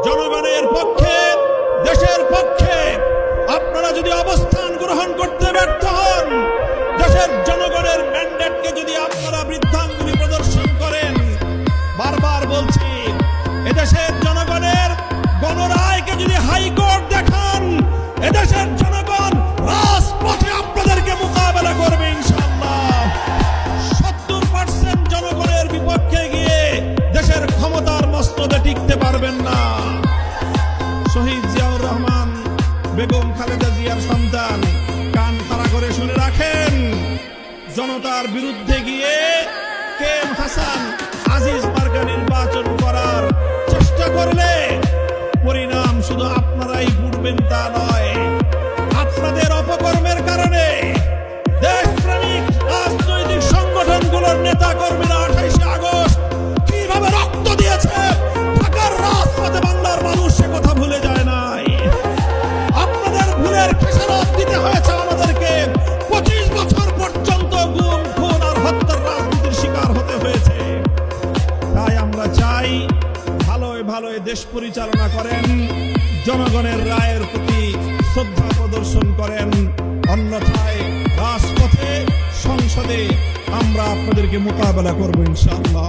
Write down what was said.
জনগণের পক্ষে, দেশের পক্ষে আপনারা যদি অবস্থান গ্রহণ করতে ব্যর্থ হন, দেশের জনগণের ম্যান্ডেটকে যদি আপনারা বৃদ্ধাঙ্গুলি প্রদর্শন করেন, বারবার বলছি, এদেশের জনগণের গণরায়কে যদি হাইকোর্ট দেখান, এদেশের জনগণ রাজপথে আপনাদেরকে মোকাবেলা করবে ইনশাআল্লাহ। 70% জনগণের বিপক্ষে গিয়ে দেশের ক্ষমতার মস্তদে টিকতে পারবেন না। শহীদ জিয়াউর রহমান, বেগম খালেদা জিয়ার সন্তান, কান খাড়া করে শুনে রাখেন, জনতার বিরুদ্ধে গিয়ে কেম হাসান আজিজ মার্কা নির্বাচন করার চেষ্টা করলে পরিণাম শুধু আপনারাই ভুগবেন তা নয়, আপনাদের অপকর্মের কারণে দেশপ্রেমিক রাজনৈতিক সংগঠনগুলোর নেতা কর্মীরা 28 আগস্ট কিভাবে রক্ত দিয়েছে ঢাকার রাজপথে বাংলার মানুষ সে কথা ভুলে যায় নাই। আপনাদের ভুলের খেসারত দিতে হয়েছে আমাদেরকে। 25 বছর পর্যন্ত গুম, খুন আর হত্যার রাজনীতির শিকার হতে হয়েছে। তাই আমরা চাই ভালোই ভালোই দেশ পরিচালনা করেন, জনগণের রায়ের প্রতি শ্রদ্ধা প্রদর্শন করেন, অন্যথায় রাজপথে, সংসদে আমরা আপনাদেরকে মোকাবেলা করবো ইনশাআল্লাহ।